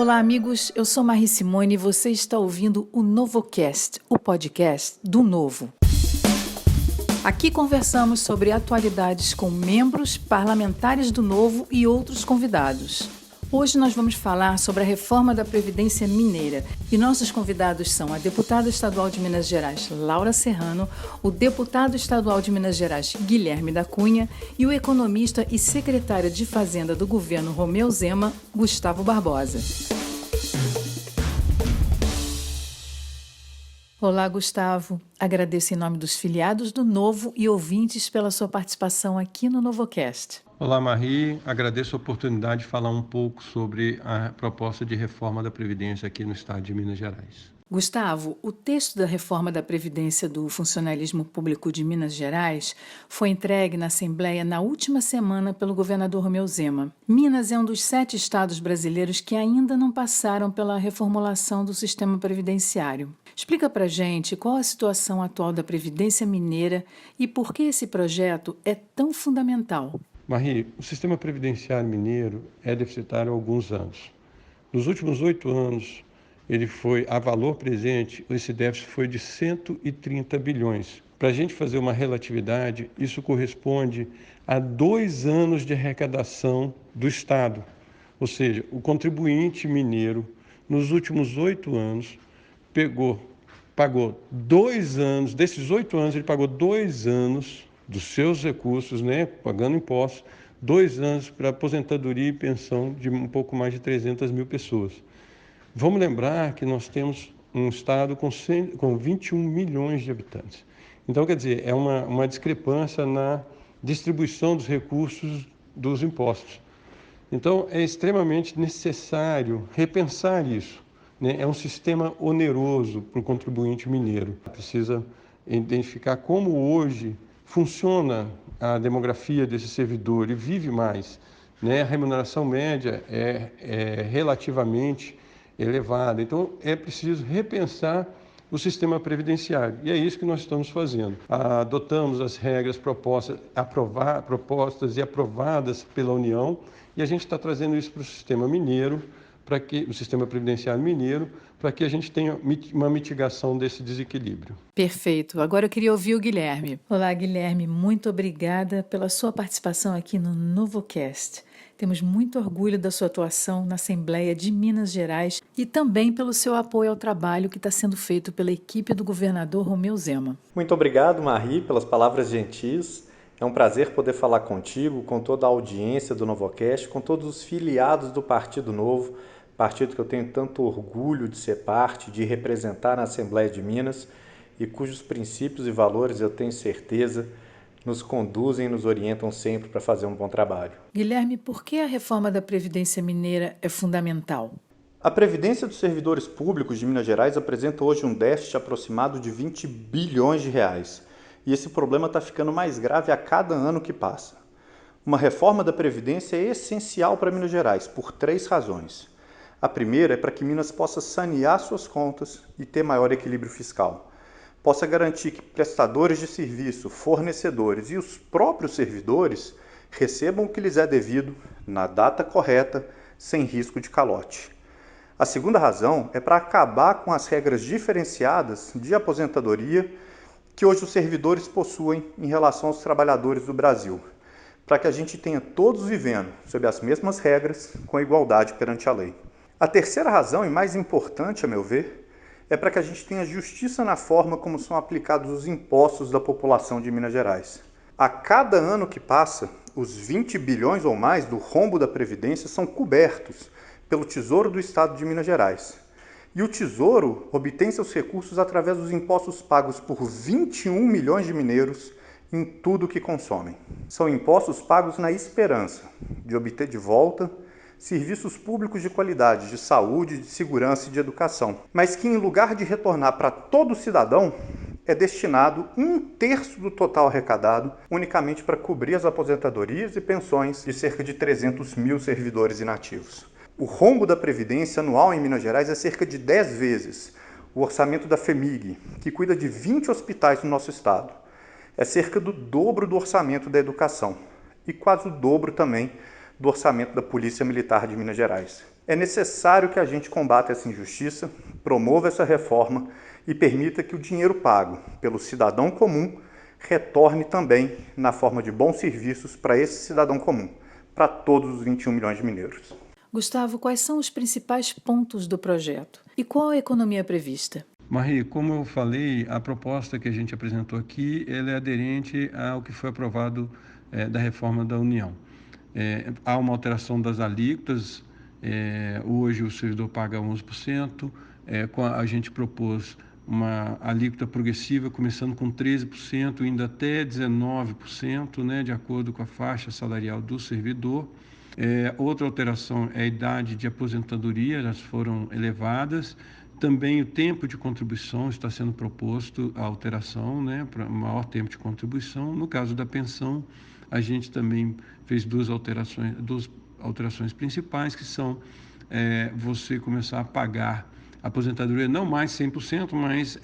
Olá, amigos. Eu sou Marri Simone e você está ouvindo o NovoCast, o podcast do Novo. Aqui conversamos sobre atualidades com membros, parlamentares do Novo e outros convidados. Hoje nós vamos falar sobre a reforma da Previdência Mineira e nossos convidados são a deputada estadual de Minas Gerais, Laura Serrano, o deputado estadual de Minas Gerais, Guilherme da Cunha e o economista e secretário de Fazenda do governo Romeu Zema, Gustavo Barbosa. Olá, Gustavo. Agradeço em nome dos filiados do Novo e ouvintes pela sua participação aqui no NovoCast. Olá, Marri. Agradeço a oportunidade de falar um pouco sobre a proposta de reforma da Previdência aqui no estado de Minas Gerais. Gustavo, o texto da reforma da Previdência do Funcionalismo Público de Minas Gerais foi entregue na Assembleia na última semana pelo governador Romeu Zema. Minas é um dos 7 estados brasileiros que ainda não passaram pela reformulação do sistema previdenciário. Explica pra gente qual a situação atual da Previdência Mineira e por que esse projeto é tão fundamental. Marri, o sistema previdenciário mineiro é deficitário há alguns anos. Nos últimos 8 anos, ele foi, a valor presente, esse déficit foi de 130 bilhões. Para a gente fazer uma relatividade, isso corresponde a 2 anos de arrecadação do Estado. Ou seja, o mineiro, nos últimos 8 anos, pagou 2 anos, desses 8 anos, ele pagou 2 anos dos seus recursos, pagando impostos, 2 anos para aposentadoria e pensão de um pouco mais de 300 mil pessoas. Vamos lembrar que nós temos um estado com 21 milhões de habitantes. Então, quer dizer, é uma discrepância na distribuição dos recursos dos impostos. Então, é extremamente necessário repensar isso. É um sistema oneroso para o contribuinte mineiro. Precisa identificar como hoje funciona a demografia desse servidor e vive mais. A remuneração média é relativamente elevada. Então, é preciso repensar o sistema previdenciário. E é isso que nós estamos fazendo. Adotamos as regras propostas e aprovadas pela União e a gente está trazendo isso para o sistema mineiro, o sistema previdenciário mineiro, para que a gente tenha uma mitigação desse desequilíbrio. Perfeito. Agora eu queria ouvir o Guilherme. Olá, Guilherme. Muito obrigada pela sua participação aqui no NovoCast. Temos muito orgulho da sua atuação na Assembleia de Minas Gerais e também pelo seu apoio ao trabalho que está sendo feito pela equipe do governador Romeu Zema. Muito obrigado, Marri, pelas palavras gentis. É um prazer poder falar contigo, com toda a audiência do NovoCast, com todos os filiados do Partido Novo, partido que eu tenho tanto orgulho de ser parte, de representar na Assembleia de Minas e cujos princípios e valores eu tenho certeza nos conduzem e nos orientam sempre para fazer um bom trabalho. Guilherme, por que a reforma da Previdência Mineira é fundamental? A Previdência dos Servidores Públicos de Minas Gerais apresenta hoje um déficit aproximado de 20 bilhões de reais. E esse problema está ficando mais grave a cada ano que passa. Uma reforma da Previdência é essencial para Minas Gerais, por 3 razões. A primeira é para que Minas possa sanear suas contas e ter maior equilíbrio fiscal. Possa garantir que prestadores de serviço, fornecedores e os próprios servidores recebam o que lhes é devido, na data correta, sem risco de calote. A segunda razão é para acabar com as regras diferenciadas de aposentadoria que hoje os servidores possuem em relação aos trabalhadores do Brasil, para que a gente tenha todos vivendo sob as mesmas regras, com igualdade perante a lei. A terceira razão, e mais importante a meu ver, é para que a gente tenha justiça na forma como são aplicados os impostos da população de Minas Gerais. A cada ano que passa, os 20 bilhões ou mais do rombo da Previdência são cobertos pelo Tesouro do Estado de Minas Gerais. E o Tesouro obtém seus recursos através dos impostos pagos por 21 milhões de mineiros em tudo que consomem. São impostos pagos na esperança de obter de volta serviços públicos de qualidade, de saúde, de segurança e de educação, mas que em lugar de retornar para todo cidadão, é destinado 1/3 do total arrecadado unicamente para cobrir as aposentadorias e pensões de cerca de 300 mil servidores inativos. O rombo da Previdência anual em Minas Gerais é cerca de 10 vezes o orçamento da FEMIG, que cuida de 20 hospitais no nosso estado. É cerca do dobro do orçamento da educação e quase o dobro também do orçamento da Polícia Militar de Minas Gerais. É necessário que a gente combata essa injustiça, promova essa reforma e permita que o dinheiro pago pelo cidadão comum retorne também na forma de bons serviços para esse cidadão comum, para todos os 21 milhões de mineiros. Gustavo, quais são os principais pontos do projeto? E qual a economia prevista? Marie, como eu falei, a proposta que a gente apresentou aqui, ela é aderente ao que foi aprovado da reforma da União. Há uma alteração das alíquotas, hoje o servidor paga 11%, a gente propôs uma alíquota progressiva, começando com 13%, indo até 19%, né, de acordo com a faixa salarial do servidor. Outra alteração é a idade de aposentadoria, elas foram elevadas. Também o tempo de contribuição está sendo proposto a alteração, né, para maior tempo de contribuição. No caso da pensão, a gente também fez duas alterações principais, que são você começar a pagar a aposentadoria não mais 100%, mas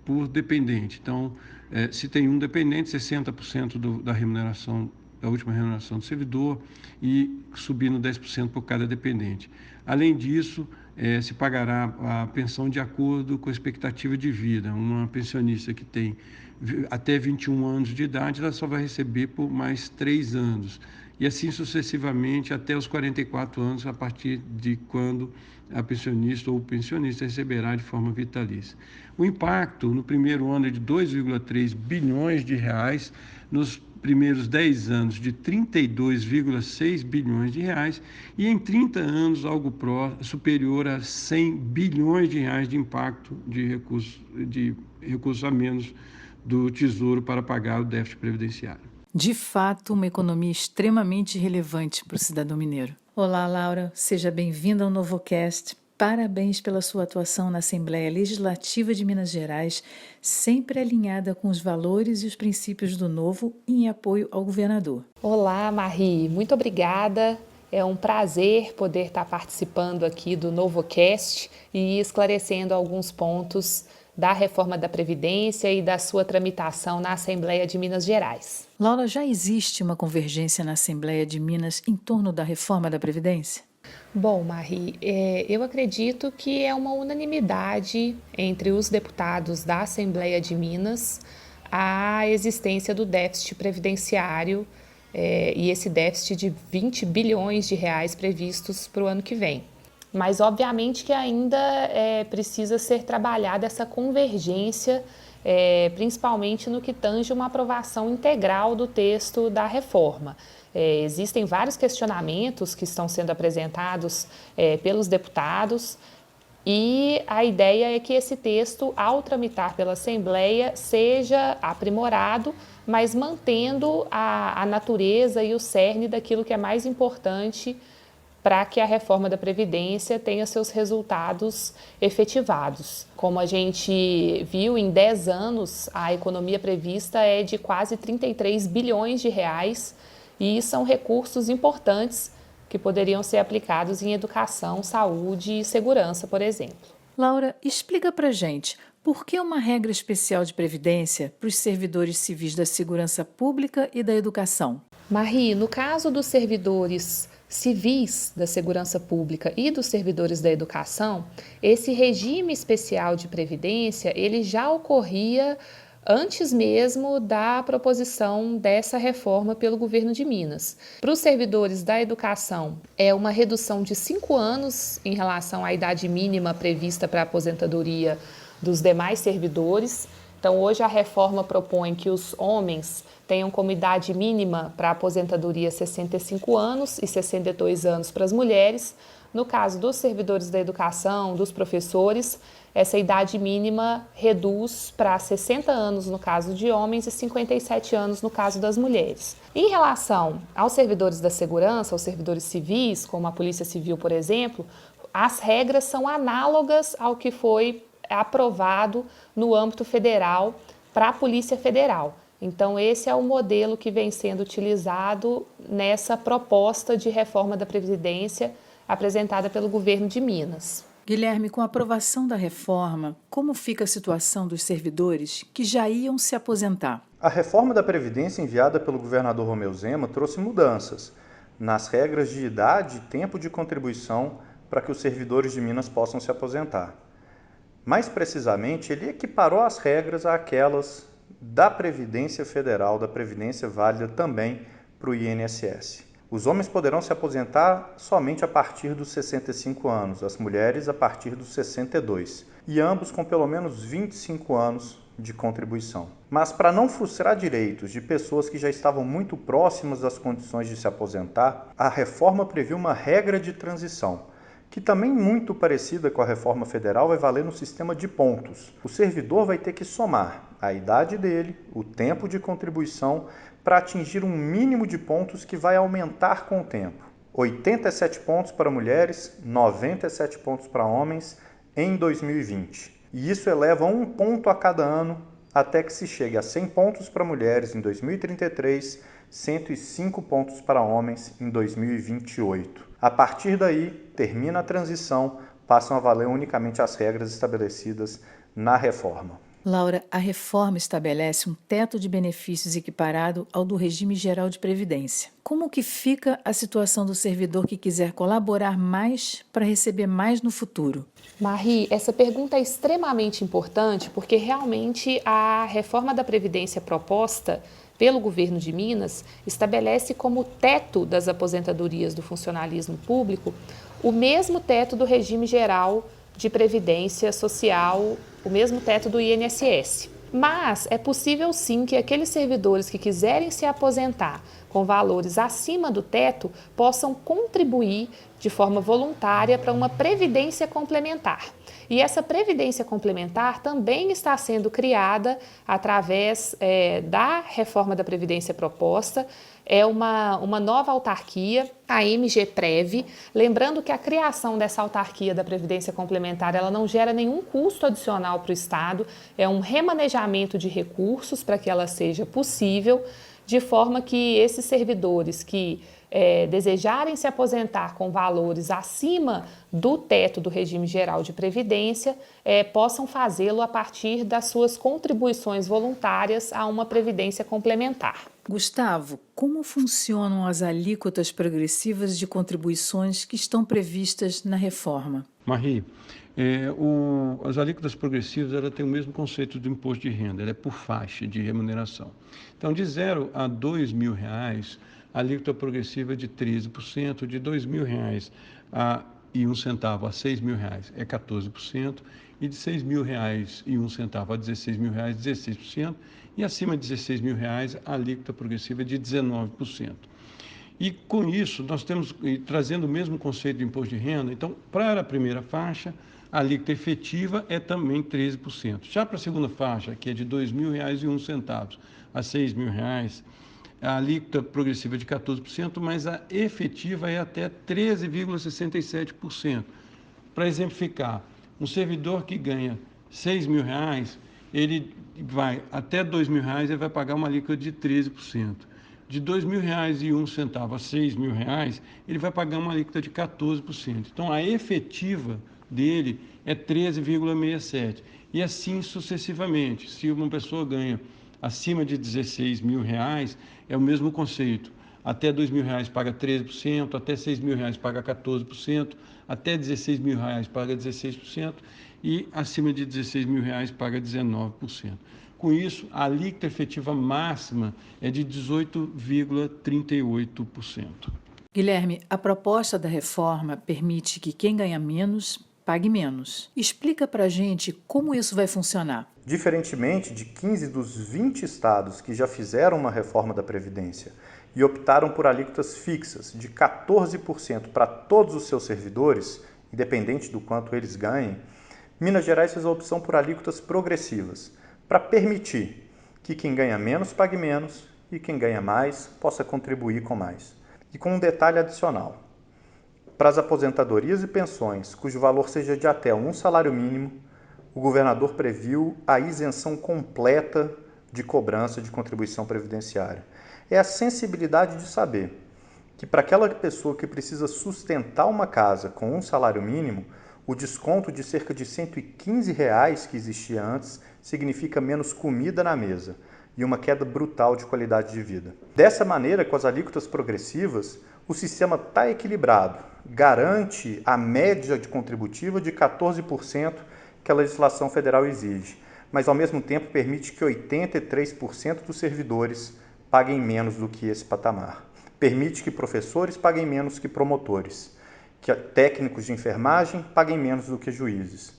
por dependente. Então, se tem um dependente, 60% da remuneração, da última remuneração do servidor, e subindo 10% por cada dependente. Além disso, se pagará a pensão de acordo com a expectativa de vida. Uma pensionista que tem até 21 anos de idade, ela só vai receber por mais 3 anos. E assim sucessivamente até os 44 anos, a partir de quando a pensionista ou o pensionista receberá de forma vitalícia. O impacto no primeiro ano é de 2,3 bilhões de reais, nos primeiros 10 anos de 32,6 bilhões de reais e em 30 anos algo superior a 100 bilhões de reais de impacto de recursos a menos do Tesouro para pagar o déficit previdenciário. De fato, uma economia extremamente relevante para o cidadão mineiro. Olá, Laura, seja bem-vinda ao NovoCast. Parabéns pela sua atuação na Assembleia Legislativa de Minas Gerais, sempre alinhada com os valores e os princípios do Novo e em apoio ao governador. Olá, Marie, muito obrigada. É um prazer poder estar participando aqui do NovoCast e esclarecendo alguns pontos da reforma da Previdência e da sua tramitação na Assembleia de Minas Gerais. Laura, já existe uma convergência na Assembleia de Minas em torno da reforma da Previdência? Bom, Marie, eu acredito que é uma unanimidade entre os deputados da Assembleia de Minas a existência do déficit previdenciário e esse déficit de 20 bilhões de reais previstos para o ano que vem. Mas, obviamente, que ainda precisa ser trabalhada essa convergência, principalmente no que tange uma aprovação integral do texto da reforma. Existem vários questionamentos que estão sendo apresentados pelos deputados e a ideia é que esse texto, ao tramitar pela Assembleia, seja aprimorado, mas mantendo a natureza e o cerne daquilo que é mais importante para que a reforma da Previdência tenha seus resultados efetivados. Como a gente viu, em 10 anos, a economia prevista é de quase 33 bilhões de reais e são recursos importantes que poderiam ser aplicados em educação, saúde e segurança, por exemplo. Laura, explica pra gente por que uma regra especial de previdência para os servidores civis da segurança pública e da educação? Marie, no caso dos servidores civis da segurança pública e dos servidores da educação, esse regime especial de previdência, ele já ocorria antes mesmo da proposição dessa reforma pelo governo de Minas. Para os servidores da educação, é uma redução de 5 anos em relação à idade mínima prevista para a aposentadoria dos demais servidores. Então, hoje a reforma propõe que os homens tenham como idade mínima para a aposentadoria 65 anos e 62 anos para as mulheres. No caso dos servidores da educação, dos professores, essa idade mínima reduz para 60 anos no caso de homens e 57 anos no caso das mulheres. Em relação aos servidores da segurança, aos servidores civis, como a Polícia Civil, por exemplo, as regras são análogas ao que foi aprovado no âmbito federal para a Polícia Federal. Então, esse é o modelo que vem sendo utilizado nessa proposta de reforma da Previdência apresentada pelo governo de Minas. Guilherme, com a aprovação da reforma, como fica a situação dos servidores que já iam se aposentar? A reforma da Previdência enviada pelo governador Romeu Zema trouxe mudanças. nas regras de idade e tempo de contribuição para que os servidores de Minas possam se aposentar. Mais precisamente, ele equiparou as regras àquelas da Previdência Federal, da Previdência válida também para o INSS. Os homens poderão se aposentar somente a partir dos 65 anos, as mulheres a partir dos 62, e ambos com pelo menos 25 anos de contribuição. Mas para não frustrar direitos de pessoas que já estavam muito próximas das condições de se aposentar, a reforma previu uma regra de transição, que também muito parecida com a reforma federal vai valer no sistema de pontos. O servidor vai ter que somar a idade dele, o tempo de contribuição, para atingir um mínimo de pontos que vai aumentar com o tempo. 87 pontos para mulheres, 97 pontos para homens em 2020. E isso eleva 1 ponto a cada ano até que se chegue a 100 pontos para mulheres em 2033, 105 pontos para homens em 2028. A partir daí, termina a transição, passam a valer unicamente as regras estabelecidas na reforma. Laura, a reforma estabelece um teto de benefícios equiparado ao do regime geral de previdência. Como que fica a situação do servidor que quiser colaborar mais para receber mais no futuro? Marie, essa pergunta é extremamente importante porque realmente a reforma da Previdência proposta pelo governo de Minas estabelece como teto das aposentadorias do funcionalismo público o mesmo teto do regime geral de previdência social, o mesmo teto do INSS. Mas é possível sim que aqueles servidores que quiserem se aposentar com valores acima do teto possam contribuir de forma voluntária para uma previdência complementar. E essa previdência complementar também está sendo criada através da reforma da Previdência proposta. É uma nova autarquia, a MGPrev. Lembrando que a criação dessa autarquia da Previdência Complementar ela não gera nenhum custo adicional para o Estado, é um remanejamento de recursos para que ela seja possível, de forma que esses servidores que desejarem se aposentar com valores acima do teto do regime geral de previdência, possam fazê-lo a partir das suas contribuições voluntárias a uma previdência complementar. Gustavo, como funcionam as alíquotas progressivas de contribuições que estão previstas na reforma? Marie, as alíquotas progressivas ela tem o mesmo conceito do imposto de renda, ela é por faixa de remuneração. Então, de 0 a R$2.000, a alíquota progressiva é de 13%, de R$2.000 e 1 centavo a R$6.000 é 14%, e de R$6.000 e 1 centavo a R$16.000, 16%, e acima de R$16.000, a alíquota progressiva é de 19%. E com isso, nós temos, trazendo o mesmo conceito de imposto de renda, então, para a primeira faixa, a alíquota efetiva é também 13%. Já para a segunda faixa, que é de R$2.000 e 1 centavo a R$6.000, a alíquota progressiva é de 14%, mas a efetiva é até 13,67%. Para exemplificar, um servidor que ganha R$6.000, ele vai até R$2.000, ele vai pagar uma alíquota de 13%. De R$2.000 e 1 centavo a R$6.000, ele vai pagar uma alíquota de 14%. Então, a efetiva dele é 13,67%. E assim sucessivamente. Se uma pessoa ganha acima de R$16.000, é o mesmo conceito. Até R$2.000 paga 13%, até R$6.000 paga 14%, até R$16.000 paga 16% e acima de R$16.000 paga 19%. Com isso, a alíquota efetiva máxima é de 18,38%. Guilherme, a proposta da reforma permite que quem ganha menos pague menos. Explica para a gente como isso vai funcionar. Diferentemente de 15 dos 20 estados que já fizeram uma reforma da Previdência e optaram por alíquotas fixas de 14% para todos os seus servidores, independente do quanto eles ganhem, Minas Gerais fez a opção por alíquotas progressivas, para permitir que quem ganha menos pague menos e quem ganha mais possa contribuir com mais. E com um detalhe adicional, para as aposentadorias e pensões cujo valor seja de até 1 salário mínimo, o governador previu a isenção completa de cobrança de contribuição previdenciária. É a sensibilidade de saber que para aquela pessoa que precisa sustentar uma casa com 1 salário mínimo, o desconto de cerca de R$115 que existia antes significa menos comida na mesa. e uma queda brutal de qualidade de vida. Dessa maneira, com as alíquotas progressivas, o sistema está equilibrado, garante a média de contributiva de 14% que a legislação federal exige, mas ao mesmo tempo permite que 83% dos servidores paguem menos do que esse patamar. Permite que professores paguem menos que promotores, que técnicos de enfermagem paguem menos do que juízes,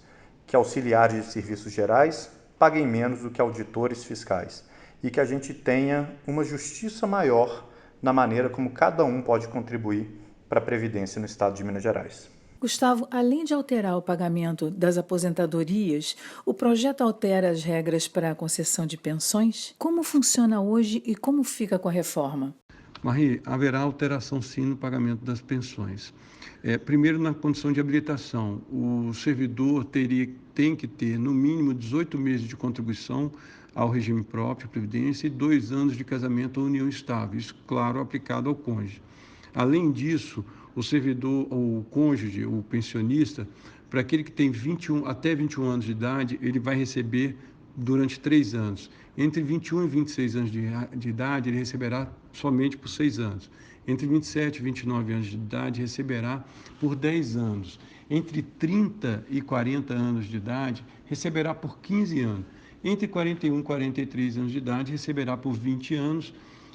que auxiliares de serviços gerais paguem menos do que auditores fiscais e que a gente tenha uma justiça maior na maneira como cada um pode contribuir para a Previdência no Estado de Minas Gerais. Gustavo, além de alterar o pagamento das aposentadorias, o projeto altera as regras para a concessão de pensões? Como funciona hoje e como fica com a reforma? Marie, haverá alteração sim no pagamento das pensões. Primeiro, na condição de habilitação, o servidor tem que ter no mínimo 18 meses de contribuição ao regime próprio, Previdência, e 2 anos de casamento ou união estável, isso, claro, aplicado ao cônjuge. Além disso, o servidor, o cônjuge, o pensionista, para aquele que tem até 21 anos de idade, ele vai receber durante 3 anos. Entre 21 e 26 anos de idade, ele receberá somente por 6 anos. Entre 27 e 29 anos de idade, receberá por 10 anos. Entre 30 e 40 anos de idade, receberá por 15 anos. Entre 41 e 43 anos de idade, receberá por 20 anos.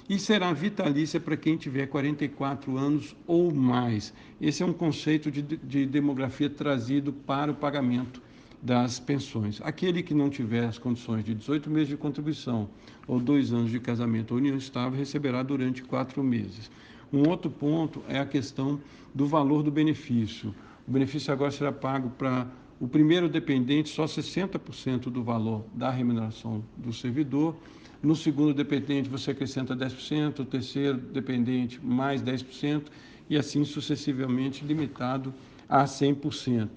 E será vitalícia para quem tiver 44 anos ou mais. Esse é um conceito de demografia trazido para o pagamento das pensões. Aquele que não tiver as condições de 18 meses de contribuição ou 2 anos de casamento ou união estável receberá durante 4 meses. Um outro ponto é a questão do valor do benefício. O benefício agora será pago para o primeiro dependente só 60% do valor da remuneração do servidor. No segundo dependente você acrescenta 10%, o terceiro dependente mais 10% e assim sucessivamente limitado a 100%.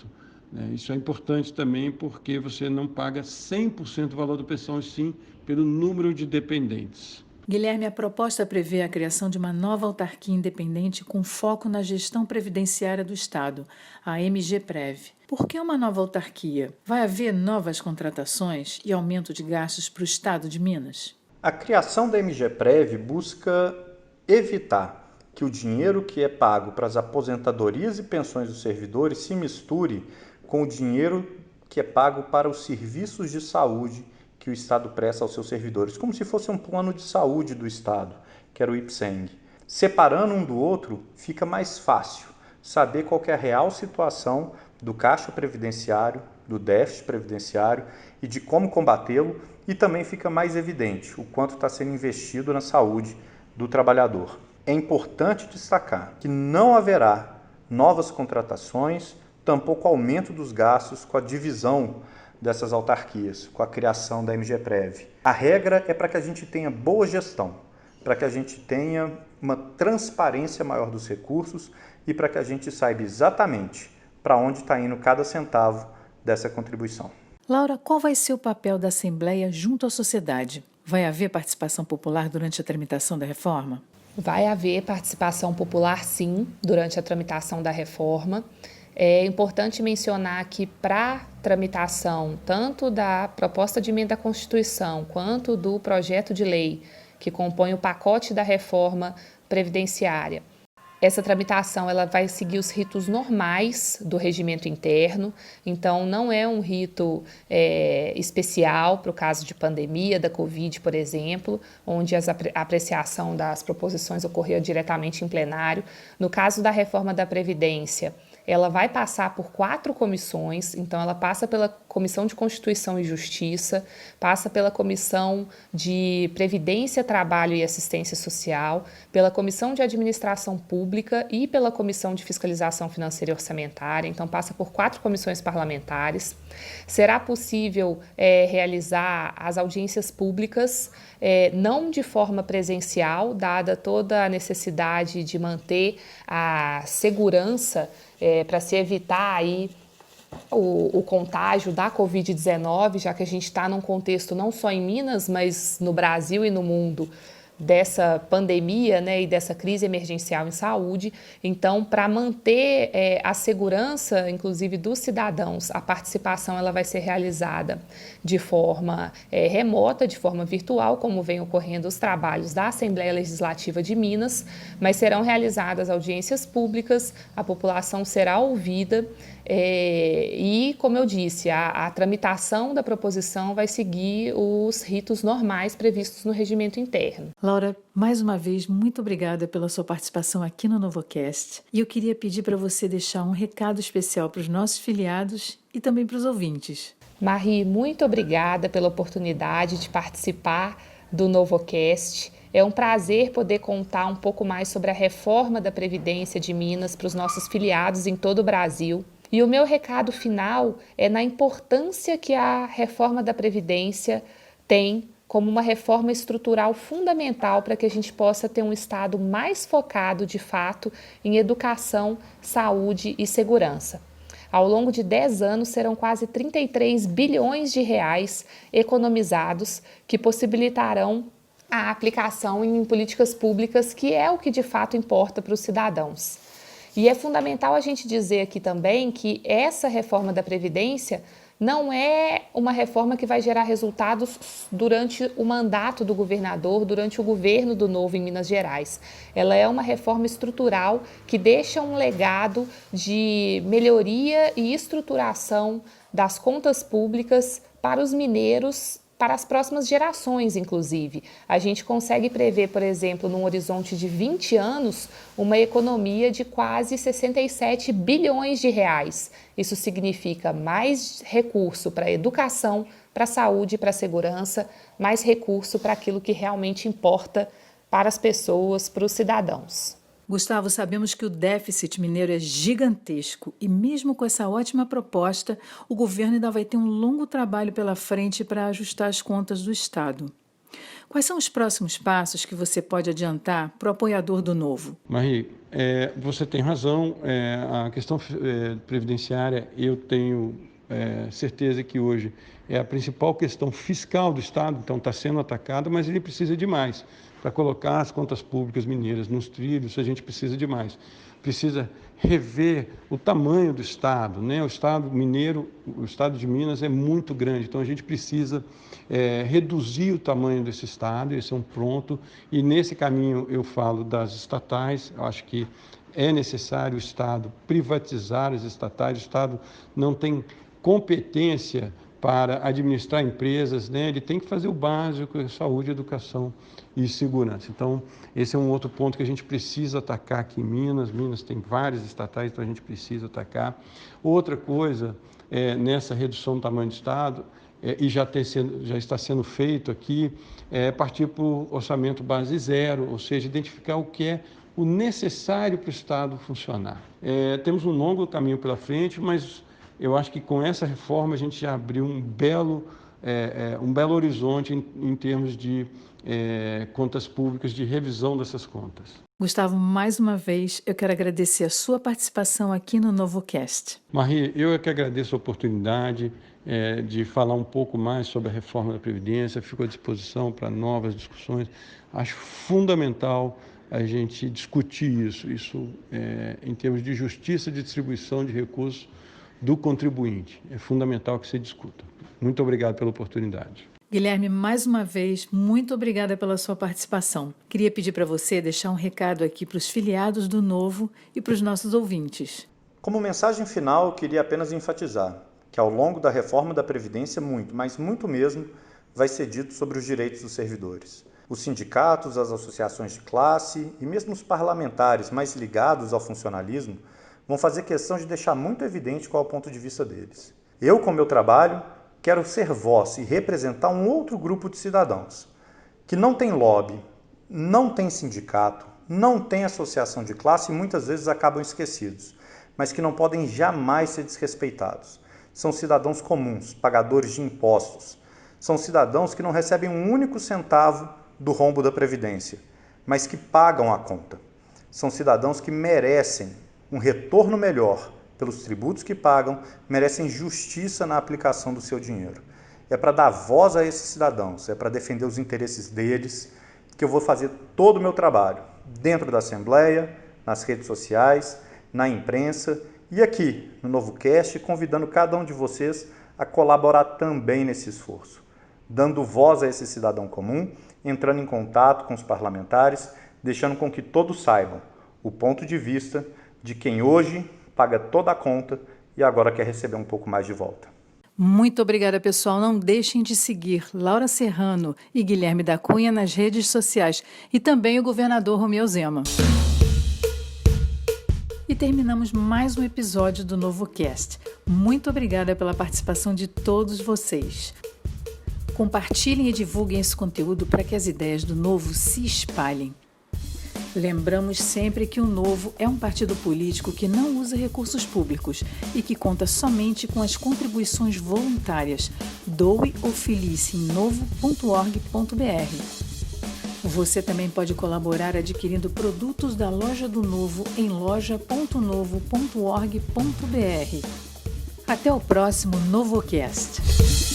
Isso é importante também porque você não paga 100% do valor da pensão, sim pelo número de dependentes. Guilherme, a proposta prevê a criação de uma nova autarquia independente com foco na gestão previdenciária do Estado, a MGPrev. Por que uma nova autarquia? Vai haver novas contratações e aumento de gastos para o Estado de Minas? A criação da MGPrev busca evitar que o dinheiro que é pago para as aposentadorias e pensões dos servidores se misture com o dinheiro que é pago para os serviços de saúde que o Estado presta aos seus servidores, como se fosse um plano de saúde do Estado, que era o IPSENG. Separando um do outro, fica mais fácil saber qual que é a real situação do caixa previdenciário, do déficit previdenciário e de como combatê-lo, e também fica mais evidente o quanto está sendo investido na saúde do trabalhador. É importante destacar que não haverá novas contratações, tampouco aumento dos gastos com a divisão dessas autarquias, com a criação da MGPrev. A regra é para que a gente tenha boa gestão, para que a gente tenha uma transparência maior dos recursos e para que a gente saiba exatamente para onde está indo cada centavo dessa contribuição. Laura, qual vai ser o papel da Assembleia junto à sociedade? Vai haver participação popular durante a tramitação da reforma? Vai haver participação popular, sim, durante a tramitação da reforma. É importante mencionar que para tramitação tanto da proposta de emenda à Constituição quanto do projeto de lei que compõe o pacote da reforma previdenciária, essa tramitação ela vai seguir os ritos normais do regimento interno, então não é um rito especial para o caso de pandemia, da Covid, por exemplo, onde a apreciação das proposições ocorria diretamente em plenário. No caso da reforma da Previdência, ela vai passar por 4 comissões, então ela passa pela Comissão de Constituição e Justiça, passa pela Comissão de Previdência, Trabalho e Assistência Social, pela Comissão de Administração Pública e pela Comissão de Fiscalização Financeira e Orçamentária, então passa por 4 comissões parlamentares. Será possível realizar as audiências públicas, não de forma presencial, dada toda a necessidade de manter a segurança para se evitar aí o contágio da Covid-19, já que a gente está num contexto não só em Minas, mas no Brasil e no mundo dessa pandemia, né, e dessa crise emergencial em saúde. Então, para manter a segurança, inclusive, dos cidadãos, a participação ela vai ser realizada de forma remota, de forma virtual, como vem ocorrendo os trabalhos da Assembleia Legislativa de Minas, mas serão realizadas audiências públicas, a população será ouvida e, como eu disse, a tramitação da proposição vai seguir os ritos normais previstos no regimento interno. Laura, mais uma vez, muito obrigada pela sua participação aqui no NovoCast. E eu queria pedir para você deixar um recado especial para os nossos filiados e também para os ouvintes. Marie, muito obrigada pela oportunidade de participar do NovoCast. É um prazer poder contar um pouco mais sobre a reforma da Previdência de Minas para os nossos filiados em todo o Brasil. E o meu recado final é na importância que a reforma da Previdência tem como uma reforma estrutural fundamental para que a gente possa ter um Estado mais focado, de fato, em educação, saúde e segurança. Ao longo de 10 anos, serão quase 33 bilhões de reais economizados que possibilitarão a aplicação em políticas públicas, que é o que de fato importa para os cidadãos. E é fundamental a gente dizer aqui também que essa reforma da Previdência não é uma reforma que vai gerar resultados durante o mandato do governador, durante o governo do Novo em Minas Gerais. Ela é uma reforma estrutural que deixa um legado de melhoria e estruturação das contas públicas para os mineiros, para as próximas gerações, inclusive. A gente consegue prever, por exemplo, num horizonte de 20 anos, uma economia de quase 67 bilhões de reais. Isso significa mais recurso para a educação, para a saúde, para a segurança, mais recurso para aquilo que realmente importa para as pessoas, para os cidadãos. Gustavo, sabemos que o déficit mineiro é gigantesco e mesmo com essa ótima proposta, o governo ainda vai ter um longo trabalho pela frente para ajustar as contas do Estado. Quais são os próximos passos que você pode adiantar para o apoiador do Novo? Marie, você tem razão. A questão previdenciária, eu tenho certeza que hoje é a principal questão fiscal do Estado, então está sendo atacada, mas ele precisa de mais. Para colocar as contas públicas mineiras nos trilhos, a gente precisa de mais. Precisa rever o tamanho do Estado, né? O Estado mineiro, o Estado de Minas é muito grande, então a gente precisa reduzir o tamanho desse Estado, esse é um pronto, e nesse caminho eu falo das estatais, eu acho que é necessário o Estado privatizar as estatais, o Estado não tem competência para administrar empresas, né? Ele tem que fazer o básico, saúde, educação e segurança. Então, esse é um outro ponto que a gente precisa atacar aqui em Minas. Minas tem várias estatais, então a gente precisa atacar. Outra coisa, nessa redução do tamanho do Estado, e já está sendo feito aqui, é partir para o orçamento base zero, ou seja, identificar o que é o necessário para o Estado funcionar. Temos um longo caminho pela frente, mas eu acho que com essa reforma a gente já abriu um belo horizonte em termos de contas públicas, de revisão dessas contas. Gustavo, mais uma vez, eu quero agradecer a sua participação aqui no NovoCast. Marie, eu é que agradeço a oportunidade de falar um pouco mais sobre a reforma da Previdência, fico à disposição para novas discussões. Acho fundamental a gente discutir isso em termos de justiça de distribuição de recursos do contribuinte. É fundamental que se discuta. Muito obrigado pela oportunidade. Guilherme, mais uma vez, muito obrigada pela sua participação. Queria pedir para você deixar um recado aqui para os filiados do Novo e para os nossos ouvintes. Como mensagem final, eu queria apenas enfatizar que ao longo da reforma da Previdência, muito, mas muito mesmo, vai ser dito sobre os direitos dos servidores. Os sindicatos, as associações de classe e mesmo os parlamentares mais ligados ao funcionalismo vão fazer questão de deixar muito evidente qual é o ponto de vista deles. Eu, com meu trabalho, quero ser voz e representar um outro grupo de cidadãos que não tem lobby, não tem sindicato, não tem associação de classe e muitas vezes acabam esquecidos, mas que não podem jamais ser desrespeitados. São cidadãos comuns, pagadores de impostos. São cidadãos que não recebem um único centavo do rombo da Previdência, mas que pagam a conta. São cidadãos que merecem um retorno melhor pelos tributos que pagam, merecem justiça na aplicação do seu dinheiro. É para dar voz a esses cidadãos, é para defender os interesses deles, que eu vou fazer todo o meu trabalho dentro da Assembleia, nas redes sociais, na imprensa e aqui no NovoCast, convidando cada um de vocês a colaborar também nesse esforço, dando voz a esse cidadão comum, entrando em contato com os parlamentares, deixando com que todos saibam o ponto de vista de quem hoje paga toda a conta e agora quer receber um pouco mais de volta. Muito obrigada, pessoal. Não deixem de seguir Laura Serrano e Guilherme da Cunha nas redes sociais e também o governador Romeu Zema. E terminamos mais um episódio do NovoCast. Muito obrigada pela participação de todos vocês. Compartilhem e divulguem esse conteúdo para que as ideias do Novo se espalhem. Lembramos sempre que o Novo é um partido político que não usa recursos públicos e que conta somente com as contribuições voluntárias. Doe ou filie-se em novo.org.br. Você também pode colaborar adquirindo produtos da Loja do Novo em loja.novo.org.br. Até o próximo NovoCast.